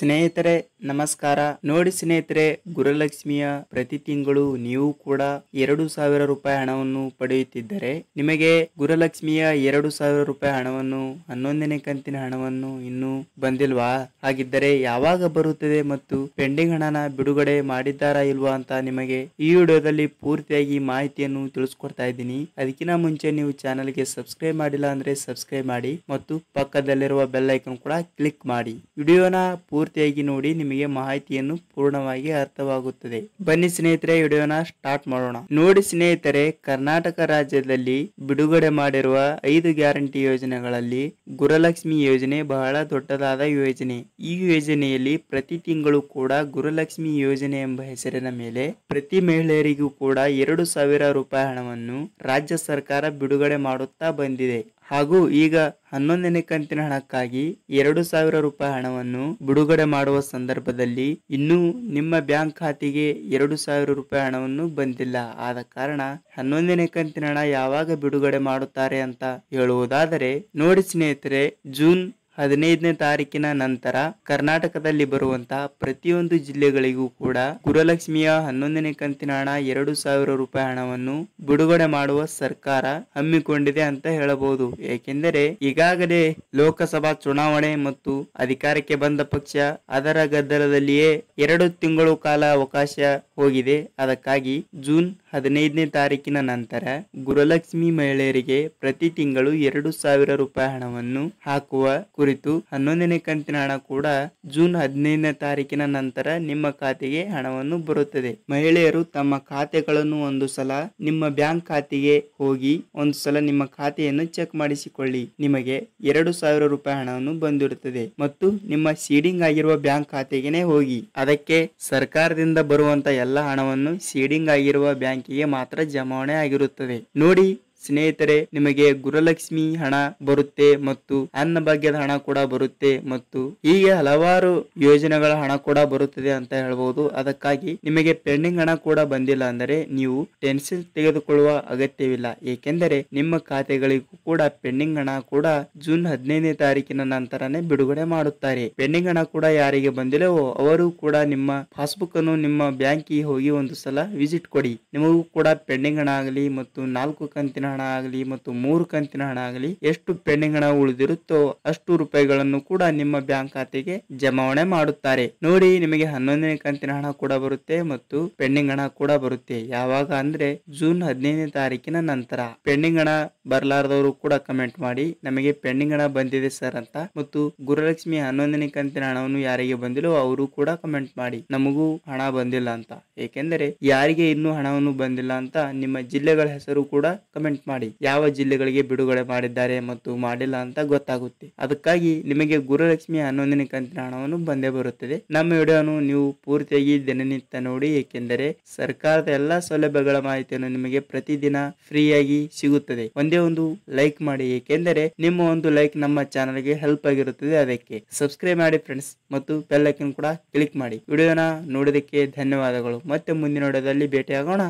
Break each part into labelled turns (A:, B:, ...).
A: ಸ್ನೇಹಿತರೆ ನಮಸ್ಕಾರ. ನೋಡಿ ಸ್ನೇಹಿತರೆ, ಗುರುಲಕ್ಷ್ಮಿಯ ಪ್ರತಿ ತಿಂಗಳು ನೀವು ಕೂಡ 2,000 ರೂಪಾಯಿ ಹಣವನ್ನು ಪಡೆಯುತ್ತಿದ್ದರೆ ನಿಮಗೆ ಗುರುಲಕ್ಷ್ಮಿಯ 2,000 ರೂಪಾಯಿ ಹಣವನ್ನು 11ನೇ ಕಂತಿನ ಹಣವನ್ನು ಇನ್ನೂ ಬಂದಿಲ್ವಾ? ಹಾಗಿದ್ದರೆ ಯಾವಾಗ ಬರುತ್ತದೆ ಮತ್ತು ಪೆಂಡಿಂಗ್ ಹಣನ ಬಿಡುಗಡೆ ಮಾಡಿದ್ದಾರಾ ಇಲ್ವಾ ಅಂತ ನಿಮಗೆ ಈ ವಿಡಿಯೋದಲ್ಲಿ ಪೂರ್ತಿಯಾಗಿ ಮಾಹಿತಿಯನ್ನು ತಿಳಿಸ್ಕೊಡ್ತಾ ಇದ್ದೀನಿ. ಅದಕ್ಕಿಂತ ಮುಂಚೆ ನೀವು ಚಾನಲ್ಗೆ ಸಬ್ಸ್ಕ್ರೈಬ್ ಮಾಡಿಲ್ಲ ಅಂದ್ರೆ ಸಬ್ಸ್ಕ್ರೈಬ್ ಮಾಡಿ ಮತ್ತು ಪಕ್ಕದಲ್ಲಿರುವ ಬೆಲ್ ಐಕಾನ್ ಕೂಡ ಕ್ಲಿಕ್ ಮಾಡಿ. ವಿಡಿಯೋನ ಪೂರ್ತಿಯಾಗಿ ನೋಡಿ, ನಿಮಗೆ ಮಾಹಿತಿಯನ್ನು ಪೂರ್ಣವಾಗಿ ಅರ್ಥವಾಗುತ್ತದೆ. ಬನ್ನಿ ಸ್ನೇಹಿತರೆ, ವಿಡಿಯೋನ ಸ್ಟಾರ್ಟ್ ಮಾಡೋಣ. ನೋಡಿ ಸ್ನೇಹಿತರೆ, ಕರ್ನಾಟಕ ರಾಜ್ಯದಲ್ಲಿ ಬಿಡುಗಡೆ ಮಾಡಿರುವ 5 ಗ್ಯಾರಂಟಿ ಯೋಜನೆಗಳಲ್ಲಿ ಗುರುಲಕ್ಷ್ಮಿ ಯೋಜನೆ ಬಹಳ ದೊಡ್ಡದಾದ ಯೋಜನೆ. ಈ ಯೋಜನೆಯಲ್ಲಿ ಪ್ರತಿ ತಿಂಗಳು ಕೂಡ ಗುರುಲಕ್ಷ್ಮಿ ಯೋಜನೆ ಎಂಬ ಹೆಸರಿನ ಮೇಲೆ ಪ್ರತಿ ಮಹಿಳೆಯರಿಗೂ ಕೂಡ 2,000 ರೂಪಾಯಿ ಹಣವನ್ನು ರಾಜ್ಯ ಸರ್ಕಾರ ಬಿಡುಗಡೆ ಮಾಡುತ್ತಾ ಬಂದಿದೆ. ಹಾಗೂ ಈಗ 11ನೇ ಕಂತಿನ ಹಣಕ್ಕಾಗಿ 2,000 ರೂಪಾಯಿ ಹಣವನ್ನು ಬಿಡುಗಡೆ ಮಾಡುವ ಸಂದರ್ಭದಲ್ಲಿ ಇನ್ನೂ ನಿಮ್ಮ ಬ್ಯಾಂಕ್ ಖಾತೆಗೆ 2,000 ರೂಪಾಯಿ ಹಣವನ್ನು ಬಂದಿಲ್ಲ. ಆದ ಕಾರಣ 11ನೇ ಕಂತಿನ ಹಣ ಯಾವಾಗ ಬಿಡುಗಡೆ ಮಾಡುತ್ತಾರೆ ಅಂತ ಹೇಳುವುದಾದರೆ, ನೋಡಿ ಸ್ನೇಹಿತರೆ, ಜೂನ್ 15ನೇ ತಾರೀಕಿನ ನಂತರ ಕರ್ನಾಟಕದಲ್ಲಿ ಬರುವಂತಹ ಪ್ರತಿಯೊಂದು ಜಿಲ್ಲೆಗಳಿಗೂ ಕೂಡ ಗುರುಲಕ್ಷ್ಮಿಯ 11ನೇ ಕಂತಿನ ಹಣ 2,000 ರೂಪಾಯಿ ಹಣವನ್ನು ಬಿಡುಗಡೆ ಮಾಡುವ ಸರ್ಕಾರ ಹಮ್ಮಿಕೊಂಡಿದೆ ಅಂತ ಹೇಳಬಹುದು. ಏಕೆಂದರೆ ಈಗಾಗಲೇ ಲೋಕಸಭಾ ಚುನಾವಣೆ ಮತ್ತು ಅಧಿಕಾರಕ್ಕೆ ಬಂದ ಪಕ್ಷ ಅದರ ಗದ್ದಲದಲ್ಲಿಯೇ 2 ತಿಂಗಳು ಕಾಲ ಅವಕಾಶ ಹೋಗಿದೆ. ಅದಕ್ಕಾಗಿ ಜೂನ್ 15ನೇ ತಾರೀಕಿನ ನಂತರ ಗುರುಲಕ್ಷ್ಮಿ ಮಹಿಳೆಯರಿಗೆ ಪ್ರತಿ ತಿಂಗಳು 2,000 ರೂಪಾಯಿ ಹಣವನ್ನು ಹಾಕುವ ಕುರಿತು 11ನೇ ಕಂತಿನ ಹಣ ಕೂಡ ಜೂನ್ 15ನೇ ತಾರೀಕಿನ ನಂತರ ನಿಮ್ಮ ಖಾತೆಗೆ ಹಣವನ್ನು ಬರುತ್ತದೆ. ಮಹಿಳೆಯರು ತಮ್ಮ ಖಾತೆಗಳನ್ನು ಒಂದು ಸಲ ನಿಮ್ಮ ಬ್ಯಾಂಕ್ ಖಾತೆಗೆ ಹೋಗಿ ಒಂದು ಸಲ ನಿಮ್ಮ ಖಾತೆಯನ್ನು ಚೆಕ್ ಮಾಡಿಸಿಕೊಳ್ಳಿ. ನಿಮಗೆ 2,000 ರೂಪಾಯಿ ಹಣವನ್ನು ಬಂದಿರುತ್ತದೆ ಮತ್ತು ನಿಮ್ಮ ಸೀಡಿಂಗ್ ಆಗಿರುವ ಬ್ಯಾಂಕ್ ಖಾತೆಗೆ ಹೋಗಿ ಅದಕ್ಕೆ ಸರ್ಕಾರದಿಂದ ಬರುವಂತ ಎಲ್ಲ ಹಣವನ್ನು ಸೀಡಿಂಗ್ ಆಗಿರುವ ಬ್ಯಾಂಕಿಗೆ ಮಾತ್ರ ಜಮಾವಣೆ ಆಗಿರುತ್ತದೆ. ನೋಡಿ ಸ್ನೇಹಿತರೆ, ನಿಮಗೆ ಗುರುಲಕ್ಷ್ಮಿ ಹಣ ಬರುತ್ತೆ ಮತ್ತು ಅನ್ನಭಾಗ್ಯದ ಹಣ ಕೂಡ ಬರುತ್ತೆ ಮತ್ತು ಹೀಗೆ ಹಲವಾರು ಯೋಜನೆಗಳ ಹಣ ಕೂಡ ಬರುತ್ತದೆ ಅಂತ ಹೇಳ್ಬಹುದು. ಅದಕ್ಕಾಗಿ ನಿಮಗೆ ಪೆಂಡಿಂಗ್ ಹಣ ಕೂಡ ಬಂದಿಲ್ಲ ಅಂದರೆ ನೀವು ಟೆನ್ಷನ್ ತೆಗೆದುಕೊಳ್ಳುವ ಅಗತ್ಯವಿಲ್ಲ. ಏಕೆಂದರೆ ನಿಮ್ಮ ಖಾತೆಗಳಿಗೂ ಕೂಡ ಪೆಂಡಿಂಗ್ ಹಣ ಕೂಡ ಜೂನ್ 15ನೇ ತಾರೀಕಿನ ನಂತರನೇ ಬಿಡುಗಡೆ ಮಾಡುತ್ತಾರೆ. ಪೆಂಡಿಂಗ್ ಹಣ ಕೂಡ ಯಾರಿಗೆ ಬಂದಿಲ್ಲವೋ ಅವರು ಕೂಡ ನಿಮ್ಮ ಪಾಸ್ಬುಕ್ ಅನ್ನು ನಿಮ್ಮ ಬ್ಯಾಂಕಿಗೆ ಹೋಗಿ ಒಂದು ಸಲ ವಿಸಿಟ್ ಕೊಡಿ. ನಿಮಗೂ ಕೂಡ ಪೆಂಡಿಂಗ್ ಹಣ ಆಗಲಿ ಮತ್ತು 4 ಕಂತಿನ ಹಣ ಆಗಲಿ ಮತ್ತು 3 ಕಂತಿನ ಹಣ ಆಗಲಿ ಎಷ್ಟು ಪೆಂಡಿಂಗ್ ಹಣ ಉಳಿದಿರುತ್ತೋ ಅಷ್ಟು ರೂಪಾಯಿಗಳನ್ನು ಕೂಡ ನಿಮ್ಮ ಬ್ಯಾಂಕ್ ಖಾತೆಗೆ ಜಮಾವಣೆ ಮಾಡುತ್ತಾರೆ. ನೋಡಿ, ನಿಮಗೆ 11ನೇ ಕಂತಿನ ಹಣ ಕೂಡ ಬರುತ್ತೆ ಮತ್ತು ಪೆಂಡಿಂಗ್ ಹಣ ಕೂಡ ಬರುತ್ತೆ. ಯಾವಾಗ ಅಂದ್ರೆ ಜೂನ್ 15ನೇ ತಾರೀಕಿನ ನಂತರ. ಪೆಂಡಿಂಗ್ ಹಣ ಬರಲಾರದವರು ಕೂಡ ಕಮೆಂಟ್ ಮಾಡಿ ನಮಗೆ ಪೆಂಡಿಂಗ್ ಹಣ ಬಂದಿದೆ ಸರ್ ಅಂತ, ಮತ್ತು ಗುರುಲಕ್ಷ್ಮಿ 11ನೇ ಕಂತಿನ ಹಣವನ್ನು ಯಾರಿಗೆ ಬಂದಿಲ್ಲೋ ಅವರು ಕೂಡ ಕಮೆಂಟ್ ಮಾಡಿ ನಮಗೂ ಹಣ ಬಂದಿಲ್ಲ ಅಂತ. ಏಕೆಂದರೆ ಯಾರಿಗೆ ಇನ್ನೂ ಹಣವನ್ನು ಬಂದಿಲ್ಲ ಅಂತ ನಿಮ್ಮ ಜಿಲ್ಲೆಗಳ ಹೆಸರು ಕೂಡ ಕಮೆಂಟ್ ಮಾಡಿ, ಯಾವ ಜಿಲ್ಲೆಗಳಿಗೆ ಬಿಡುಗಡೆ ಮಾಡಿದ್ದಾರೆ ಮತ್ತು ಮಾಡಿಲ್ಲ ಅಂತ ಗೊತ್ತಾಗುತ್ತೆ. ಅದಕ್ಕಾಗಿ ನಿಮಗೆ ಗುರುಲಕ್ಷ್ಮಿ 11ನೇ ಕಂತಿನ ಹಣವನ್ನು ಬಂದೇ ಬರುತ್ತದೆ. ನಮ್ಮ ವಿಡಿಯೋನು ನೀವು ಪೂರ್ತಿಯಾಗಿ ದಿನನಿತ್ಯ ನೋಡಿ, ಏಕೆಂದರೆ ಸರ್ಕಾರದ ಎಲ್ಲಾ ಸೌಲಭ್ಯಗಳ ಮಾಹಿತಿಯನ್ನು ನಿಮಗೆ ಪ್ರತಿದಿನ ಫ್ರೀಯಾಗಿ ಸಿಗುತ್ತದೆ. ಒಂದೇ ಒಂದು ಲೈಕ್ ಮಾಡಿ, ಏಕೆಂದರೆ ನಿಮ್ಮ ಒಂದು ಲೈಕ್ ನಮ್ಮ ಚಾನಲ್ಗೆ ಹೆಲ್ಪ್ ಆಗಿರುತ್ತದೆ. ಅದಕ್ಕೆ ಸಬ್ಸ್ಕ್ರೈಬ್ ಮಾಡಿ ಫ್ರೆಂಡ್ಸ್ ಮತ್ತು ಬೆಲ್ ಐಕಾನ್ ಕೂಡ ಕ್ಲಿಕ್ ಮಾಡಿ. ವಿಡಿಯೋನ ನೋಡೋದಕ್ಕೆ ಧನ್ಯವಾದಗಳು. ಮತ್ತೆ ಮುಂದಿನ ವಿಡಿಯೋದಲ್ಲಿ ಭೇಟಿಯಾಗೋಣ.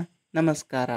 A: ನಮಸ್ಕಾರ.